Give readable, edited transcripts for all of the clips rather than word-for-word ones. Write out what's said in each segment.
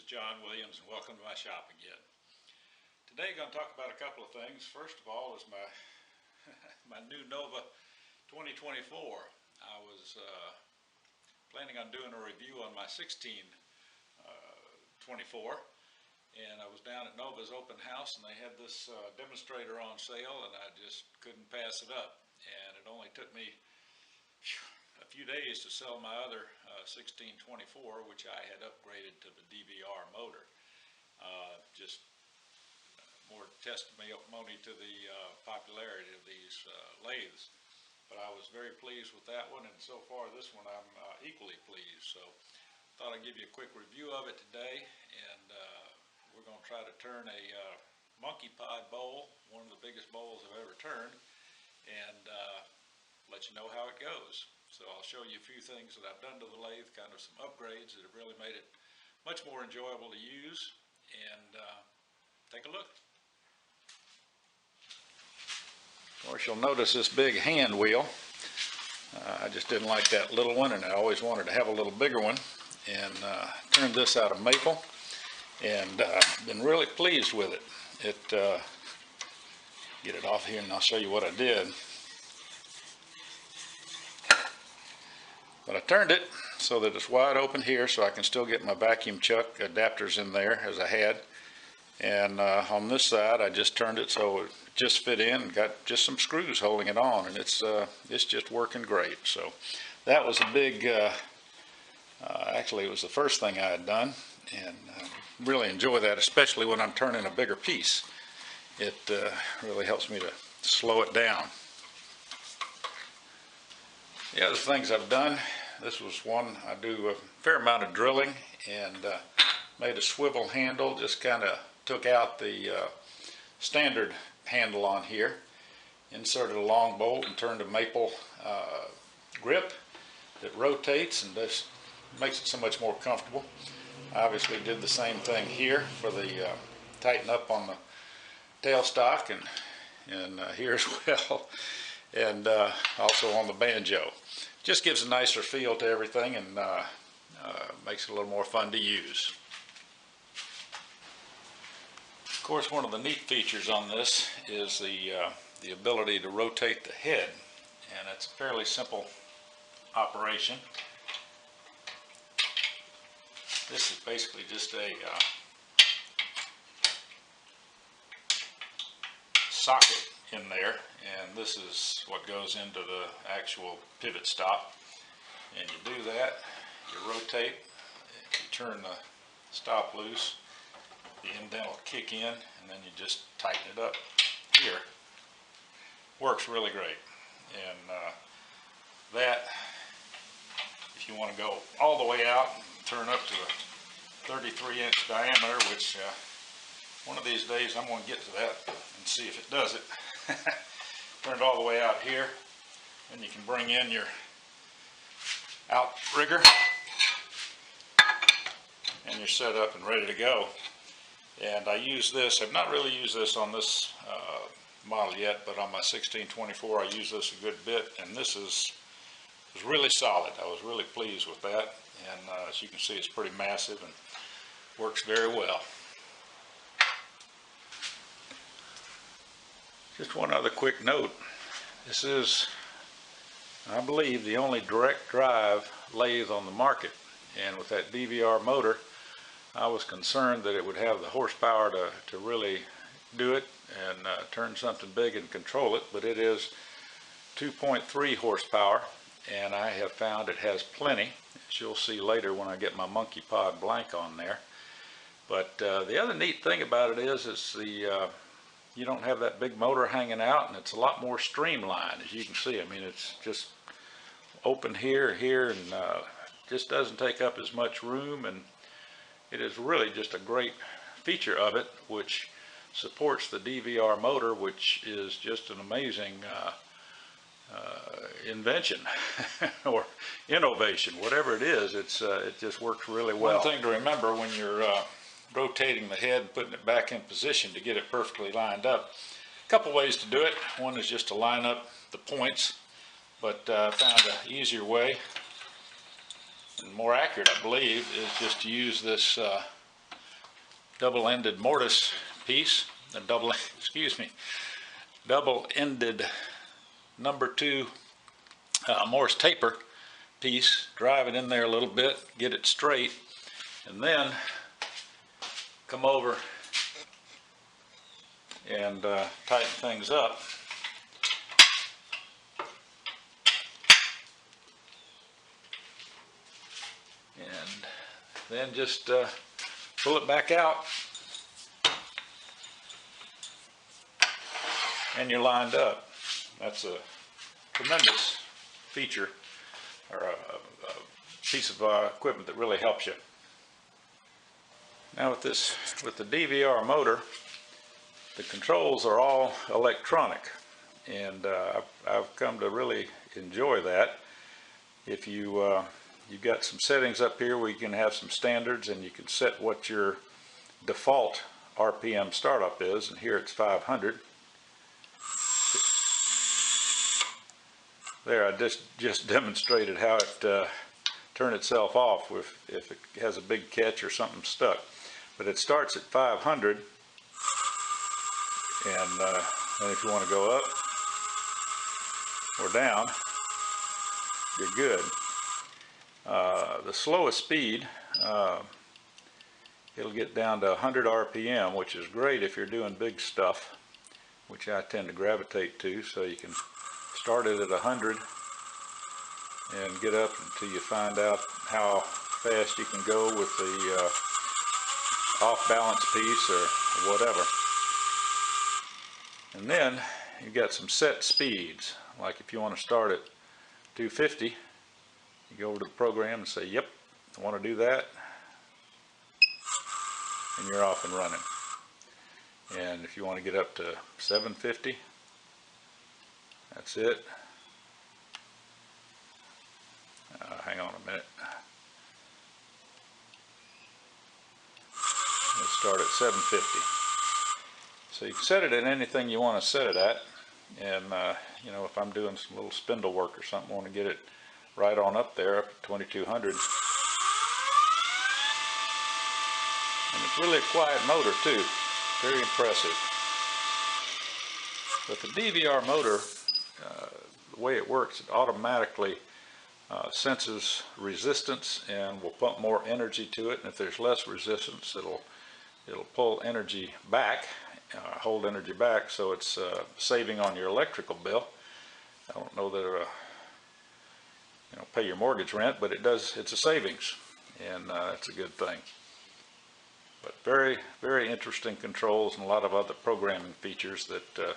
John Williams, and welcome to my shop again. Today I'm going to talk about a couple of things. First of all is my my new Nova 2024. I was planning on doing a review on my 1624, and I was down at Nova's open house, and they had this demonstrator on sale, and I just couldn't pass it up. And it only took me a few days to sell my other 1624, which I had upgraded to the DVR motor. Just more testimony to the popularity of these lathes. But I was very pleased with that one, and so far this one I'm equally pleased. So I thought I'd give you a quick review of it today, and we're going to try to turn a monkey pod bowl, one of the biggest bowls I've ever turned, and let you know how it goes. So I'll show you a few things that I've done to the lathe, kind of some upgrades that have really made it much more enjoyable to use, and take a look. Of course, you'll notice this big hand wheel. I just didn't like that little one, and I always wanted to have a little bigger one, and turned this out of maple, and been really pleased with it. Get it off here and I'll show you what I did. But I turned it so that it's wide open here, so I can still get my vacuum chuck adapters in there as I had. And on this side, I just turned it so it just fit in and got just some screws holding it on, and it's just working great. So that was a big, actually it was the first thing I had done, and really enjoy that, especially when I'm turning a bigger piece. It really helps me to slow it down. The other things I've done, this was one, I do a fair amount of drilling, and made a swivel handle, just kind of took out the standard handle on here, inserted a long bolt and turned a maple grip that rotates and just makes it so much more comfortable. I obviously did the same thing here for the tighten up on the tailstock and here as well, and also on the banjo. Just gives a nicer feel to everything, and makes it a little more fun to use. Of course, one of the neat features on this is the ability to rotate the head, and it's a fairly simple operation. This is basically just a socket in there, and this is what goes into the actual pivot stop. And you do that, you rotate, you turn the stop loose, the indent will kick in, and then you just tighten it up here. Works really great. And that, if you want to go all the way out and turn up to a 33-inch diameter, which one of these days I'm going to get to that and see if it does it. Turn it all the way out here, and you can bring in your outrigger, and you're set up and ready to go. And I use this, I've not really used this on this model yet, but on my 1624 I use this a good bit, and this was really solid. I was really pleased with that, and as you can see, it's pretty massive and works very well. Just one other quick note. This is, I believe, the only direct drive lathe on the market, and with that DVR motor, I was concerned that it would have the horsepower to really do it and turn something big and control it, but it is 2.3 horsepower, and I have found it has plenty, as you'll see later when I get my monkey pod blank on there. But the other neat thing about it is you don't have that big motor hanging out, and it's a lot more streamlined, as you can see. I mean, it's just open here, and just doesn't take up as much room, and it is really just a great feature of it, which supports the DVR motor, which is just an amazing invention or innovation, whatever it is. It just works really well. One thing to remember when you're rotating the head and putting it back in position to get it perfectly lined up. A couple ways to do it. One is just to line up the points, but I found an easier way and more accurate, I believe, is just to use this double-ended mortise piece, a double-ended number 2 Morse taper piece, drive it in there a little bit, get it straight, and then come over and tighten things up. And then just pull it back out, and you're lined up. That's a tremendous feature, or a piece of equipment that really helps you. Now with the DVR motor, the controls are all electronic, and I've come to really enjoy that. If you've got some settings up here where you can have some standards, and you can set what your default RPM startup is, and here it's 500. There, I just demonstrated how it turn itself off if it has a big catch or something stuck. But it starts at 500, and if you want to go up or down, you're good. The slowest speed, it'll get down to 100 RPM, which is great if you're doing big stuff, which I tend to gravitate to. So you can start it at 100 and get up until you find out how fast you can go with the off-balance piece or whatever. And then you've got some set speeds. Like if you want to start at 250, you go over to the program and say, yep, I want to do that, and you're off and running. And if you want to get up to 750, that's it. Hang on a minute. Let's start at 750. So you can set it at anything you want to set it at. And you know, if I'm doing some little spindle work or something, I want to get it right on up there, up to 2200. And it's really a quiet motor too. Very impressive. But the DVR motor, the way it works, it automatically senses resistance and will pump more energy to it. And if there's less resistance, it'll pull energy back, hold energy back, so it's saving on your electrical bill. I don't know that it'll pay your mortgage rent, but it does. It's a savings, and it's a good thing. But very, very interesting controls, and a lot of other programming features that the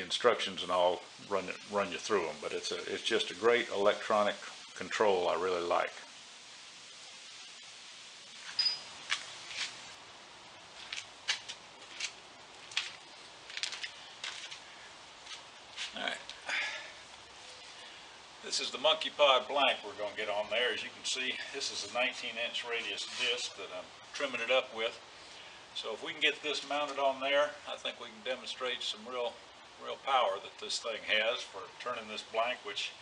instructions and all run you through them. But it's just a great electronic control I really like. All right. This is the Monkey Pod blank we're going to get on there. As you can see, this is a 19-inch radius disc that I'm trimming it up with. So if we can get this mounted on there, I think we can demonstrate some real power that this thing has for turning this blank, which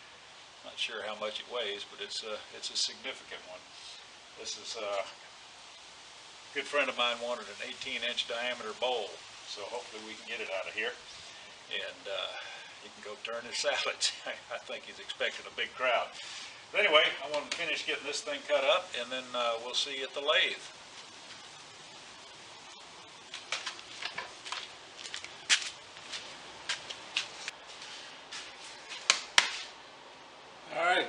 I'm not sure how much it weighs, but it's a significant one. This is a good friend of mine wanted an 18-inch diameter bowl, so hopefully we can get it out of here, and he can go turn his salads. I think he's expecting a big crowd. But anyway, I want to finish getting this thing cut up, and then we'll see you at the lathe. Alright,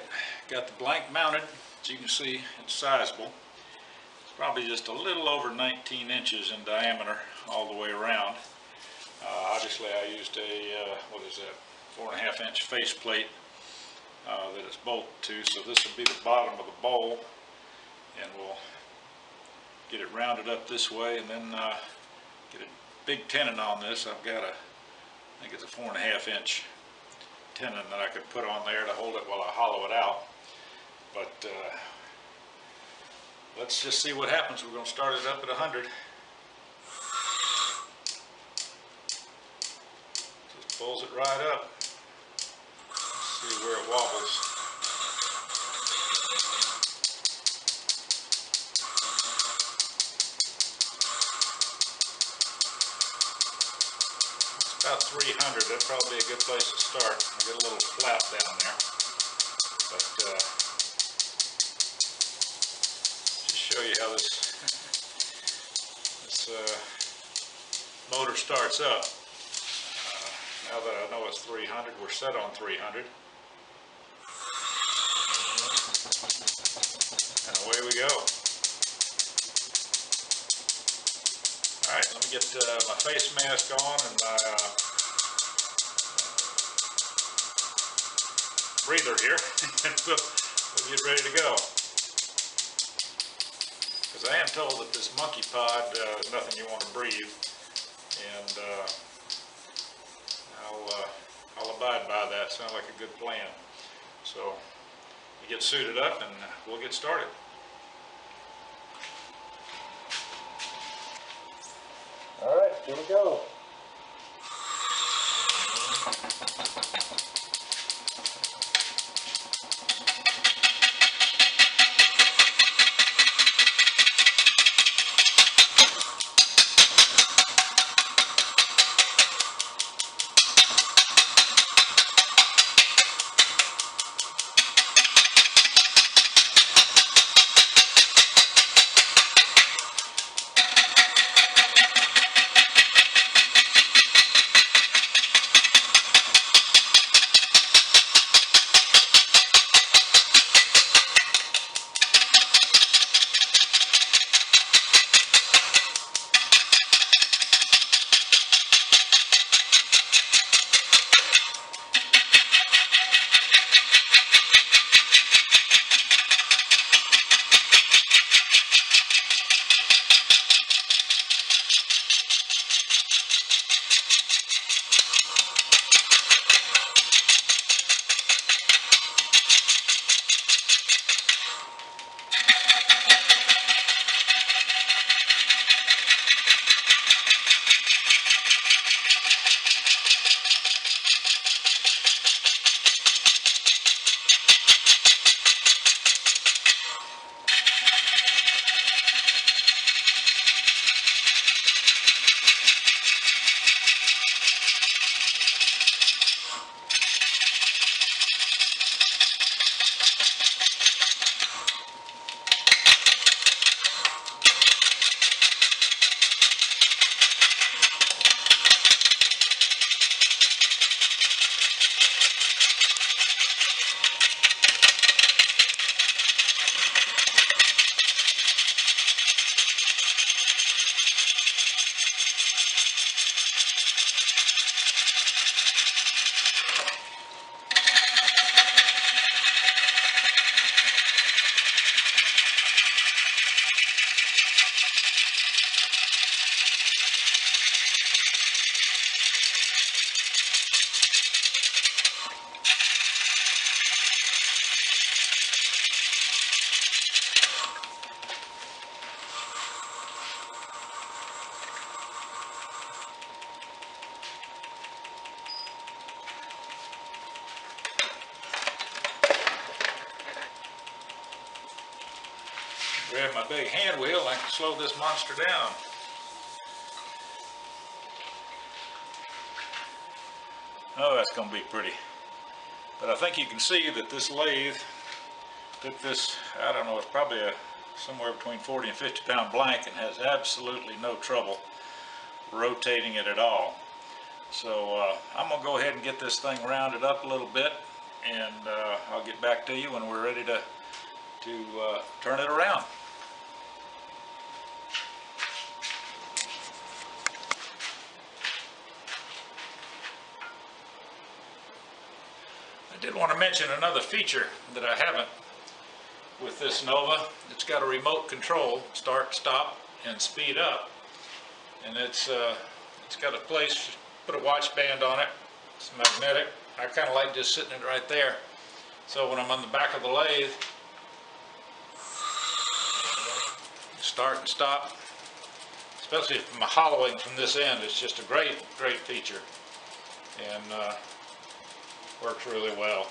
got the blank mounted. As you can see, it's sizable. It's probably just a little over 19 inches in diameter all the way around. Obviously I used a, 4.5 inch faceplate that it's bolted to, so this will be the bottom of the bowl, and we'll get it rounded up this way, and then get a big tenon on this. I've got I think it's a 4.5 inch tenon that I could put on there to hold it while I hollow it out. But let's just see what happens. We're going to start it up at 100. Just pulls it right up. Let's see where it wobbles. 300. That'd probably be a good place to start. I got a little flap down there, but just show you how this motor starts up. Now that I know it's 300, we're set on 300, and away we go. All right, let me get my face mask on and my breather here, and we'll get ready to go. Because I am told that this monkey pod is nothing you want to breathe, and I'll abide by that. Sounds like a good plan. So you get suited up and we'll get started. All right, here we go. Grab my big hand wheel, I can slow this monster down. Oh, that's going to be pretty. But I think you can see that this lathe took this, I don't know, it's probably somewhere between 40 and 50 pound blank and has absolutely no trouble rotating it at all. So I'm going to go ahead and get this thing rounded up a little bit, and I'll get back to you when we're ready to turn it around. I did want to mention another feature that I haven't with this Nova. It's got a remote control, start, stop, and speed up. And it's got a place, put a watch band on it. It's magnetic. I kind of like just sitting it right there. So when I'm on the back of the lathe, start and stop, especially from hollowing from this end, it's just a great feature, and works really well.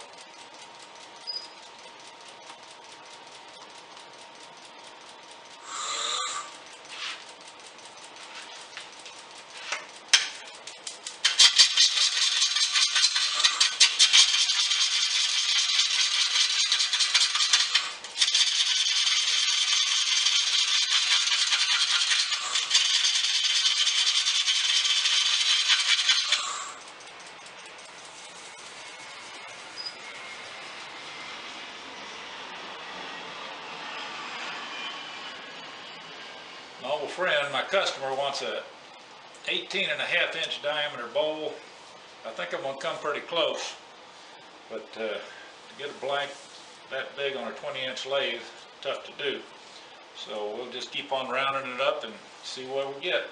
My old friend, my customer, wants a 18.5-inch diameter bowl. I think I'm gonna come pretty close, but to get a blank that big on a 20-inch lathe, tough to do. So we'll just keep on rounding it up and see what we get.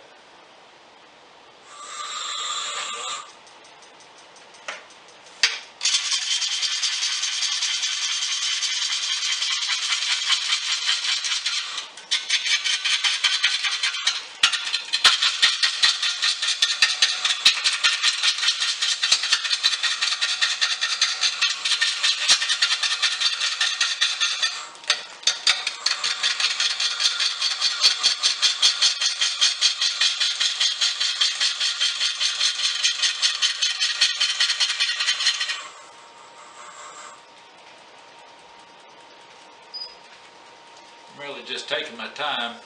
I'm really just taking my time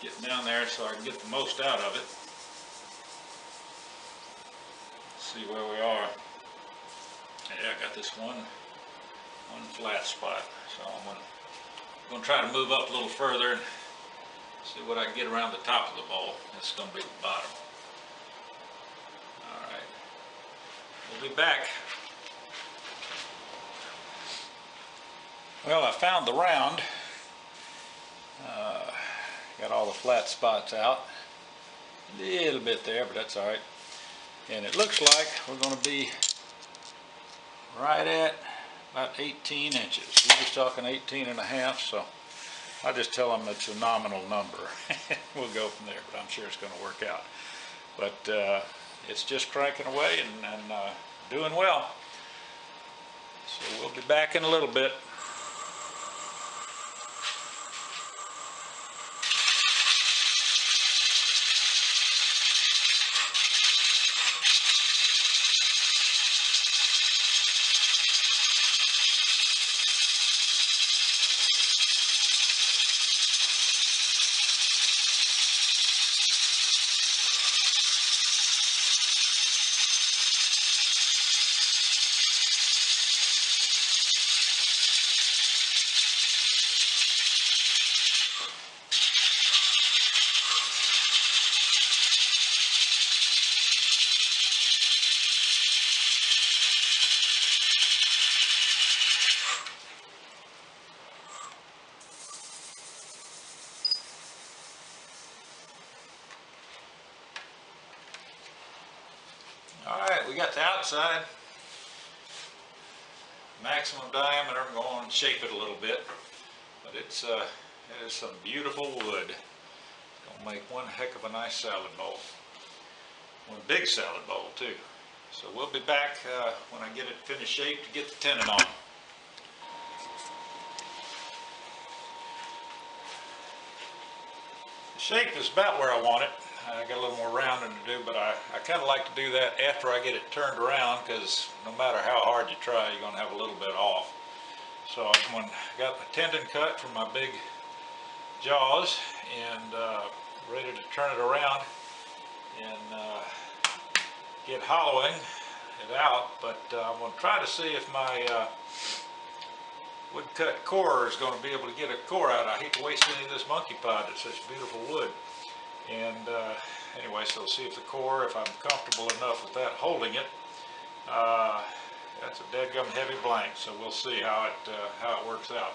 getting down there so I can get the most out of it. See where we are. Yeah, I got this one flat spot, so I'm gonna try to move up a little further and see what I can get around the top of the bowl. This is gonna be the bottom. All right, we'll be back. Well, I found the round. Got all the flat spots out. A little bit there, but that's all right. And it looks like we're going to be right at about 18 inches. He was talking 18.5, so I'll just tell him it's a nominal number. We'll go from there, but I'm sure it's going to work out. But it's just cranking away and doing well. So we'll be back in a little bit. Alright, we got the outside, maximum diameter. I'm going to shape it a little bit, but it is some beautiful wood. It's going to make one heck of a nice salad bowl. One big salad bowl too. So we'll be back when I get it finished shaped to get the tenon on. The shape is about where I want it. I got a little more rounding to do, but I kind of like to do that after I get it turned around, because no matter how hard you try, you're going to have a little bit off. So I got my tendon cut from my big jaws and ready to turn it around and get hollowing it out, but I'm going to try to see if my woodcut core is going to be able to get a core out. I hate to waste any of this monkey pod. It's such beautiful wood. And anyway, so see if the core, if I'm comfortable enough with that holding it. That's a deadgum heavy blank, so we'll see how it works out.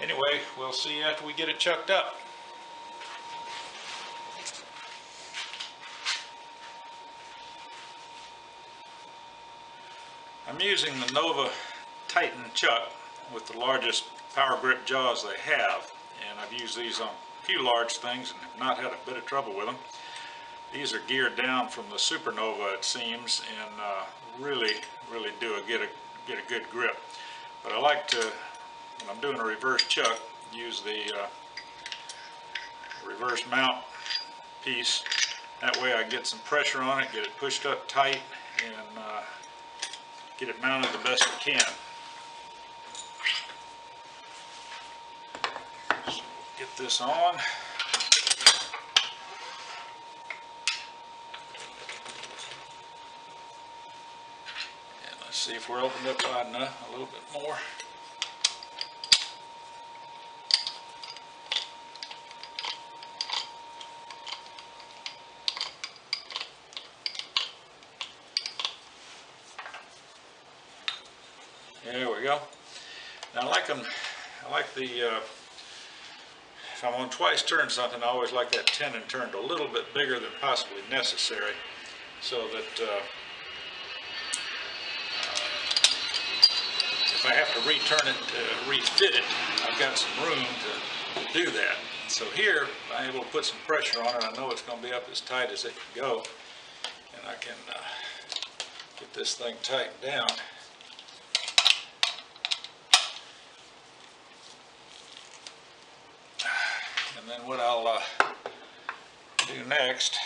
Anyway, we'll see after we get it chucked up. I'm using the Nova Titan chuck with the largest power grip jaws they have, and I've used these on a few large things and have not had a bit of trouble with them. These are geared down from the Supernova, it seems, and really get a good grip. But I like to, when I'm doing a reverse chuck, use the reverse mount piece. That way I get some pressure on it, get it pushed up tight, and get it mounted the best I can. So get this on. And let's see if we're opened up wide enough, a little bit more. we go. Now I like them, I like the, if I'm on twice turn something, I always like that tenon turned a little bit bigger than possibly necessary, so that if I have to return it, refit it, I've got some room to do that. So here, I'm able to put some pressure on it. I know it's going to be up as tight as it can go, and I can get this thing tightened down. And then what I'll do next,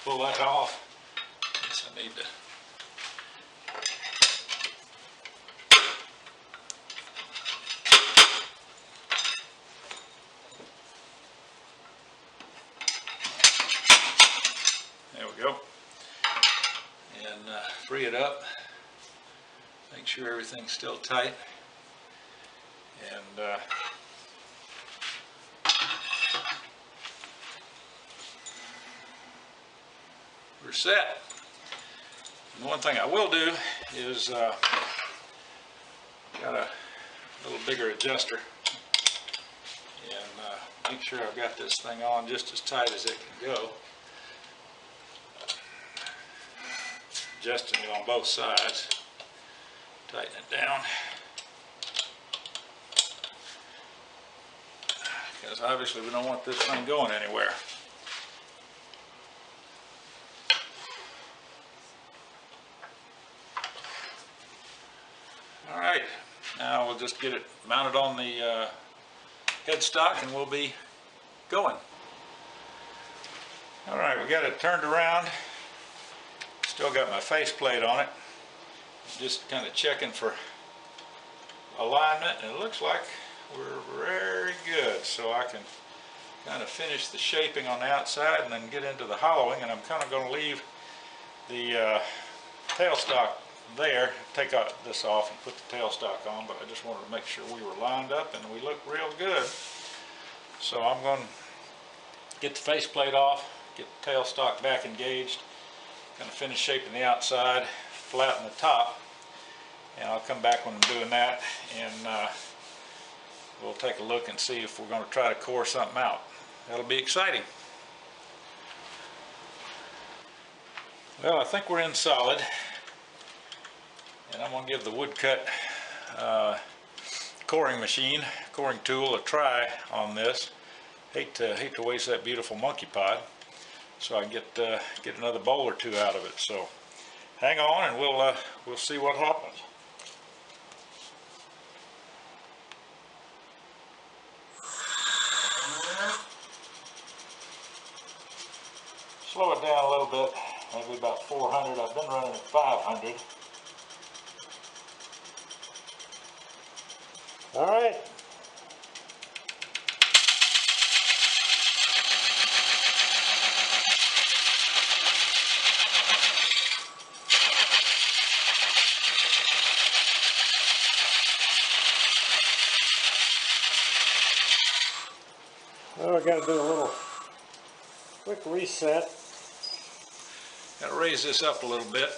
pull that off. I guess I need to go, and free it up, make sure everything's still tight, and we're set. And one thing I will do is got a little bigger adjuster, and make sure I've got this thing on just as tight as it can go. Adjusting it on both sides, tighten it down, because obviously we don't want this thing going anywhere. All right, now we'll just get it mounted on the headstock and we'll be going. All right, we got it turned around. Still got my faceplate on it. Just kind of checking for alignment, and it looks like we're very good. So I can kind of finish the shaping on the outside and then get into the hollowing, and I'm kind of going to leave the tailstock there, take this off and put the tailstock on, but I just wanted to make sure we were lined up and we look real good. So I'm going to get the faceplate off, get the tailstock back engaged, going to finish shaping the outside, flatten the top, and I'll come back when I'm doing that, and we'll take a look and see if we're going to try to core something out. That'll be exciting. Well, I think we're in solid, and I'm going to give the woodcut coring tool a try on this. Hate to waste that beautiful monkey pod, so I can get another bowl or two out of it. So hang on, and we'll see what happens. Slow it down a little bit, maybe about 400. I've been running at 500. All right. Well, I got to do a little quick reset. Got to raise this up a little bit.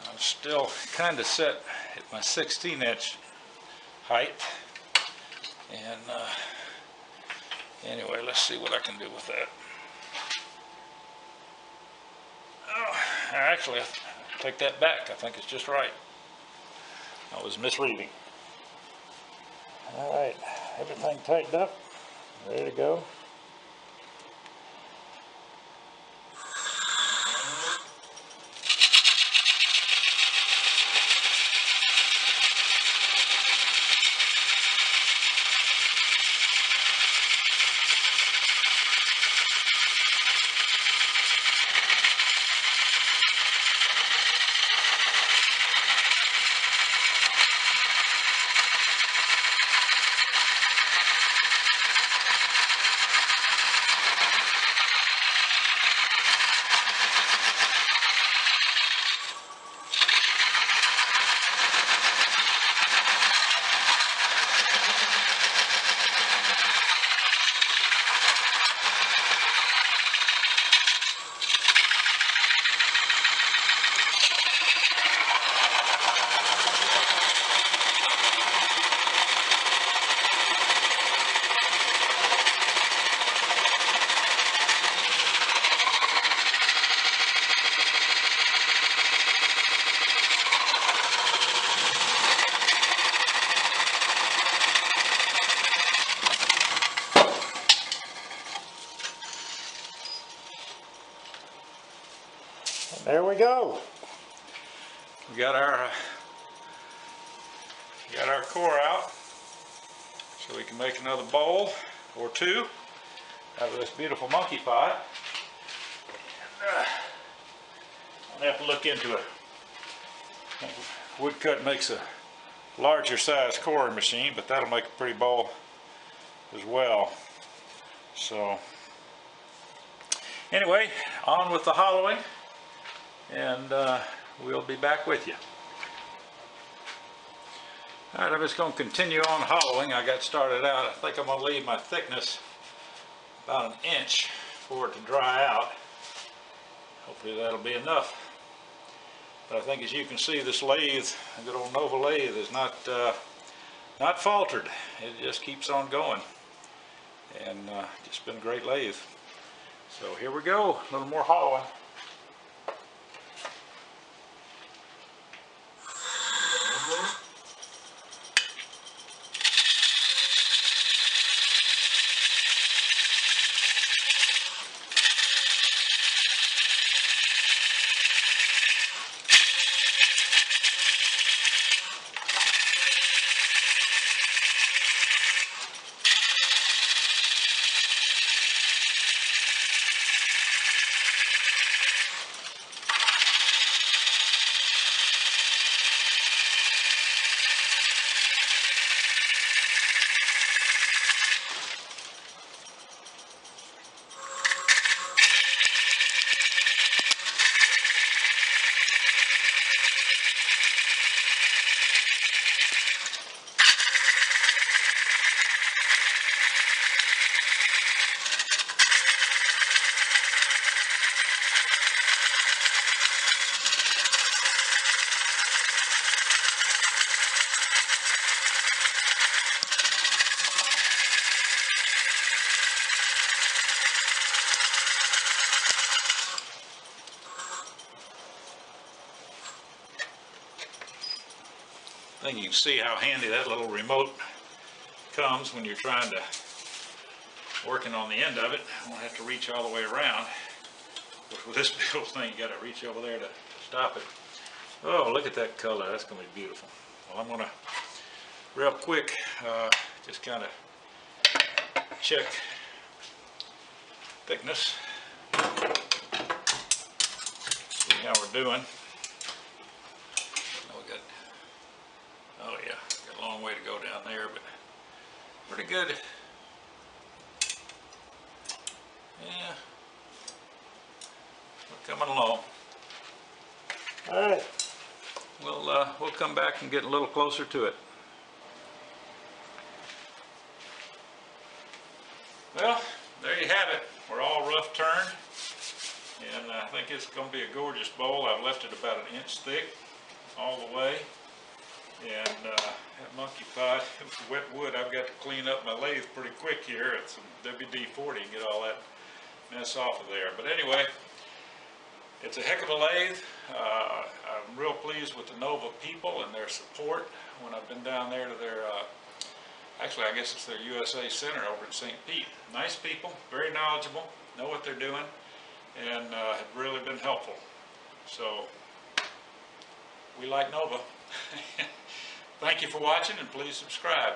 I'm still kind of set at my 16-inch height. And anyway, let's see what I can do with that. Oh, actually, I take that back. I think it's just right. I was misreading. All right, everything tightened up, ready to go. There we go. We got our core out, so we can make another bowl or two out of this beautiful monkey pot. And, I'll have to look into it. Woodcut makes a larger size coring machine, but that'll make a pretty bowl as well. So anyway, on with the hollowing, and we'll be back with you. Alright, I'm just going to continue on hollowing. I got started out. I think I'm going to leave my thickness about 1 inch for it to dry out. Hopefully that'll be enough. But I think, as you can see, this lathe, a good old Nova lathe, is not faltered. It just keeps on going, and just been a great lathe. So here we go, a little more hollowing. I think you can see how handy that little remote comes when you're trying to working on the end of it. I won't have to reach all the way around. With this big old thing, you got to reach over there to stop it. Oh, look at that color. That's going to be beautiful. Well, I'm going to real quick just kind of check thickness, see how we're doing. Oh yeah, got a long way to go down there, but pretty good. Yeah, we're coming along. All right, we'll come back and get a little closer to it. Well, there you have it. We're all rough turned, and I think it's going to be a gorgeous bowl. I've left it about 1 inch thick all the way. And that monkey pot, it was wet wood. I've got to clean up my lathe pretty quick here at some WD-40 and get all that mess off of there. But anyway, it's a heck of a lathe. I'm real pleased with the Nova people and their support when I've been down there to their, actually I guess it's their USA Center over in St. Pete. Nice people, very knowledgeable, know what they're doing, and have really been helpful. So we like Nova. Thank you for watching, and please subscribe.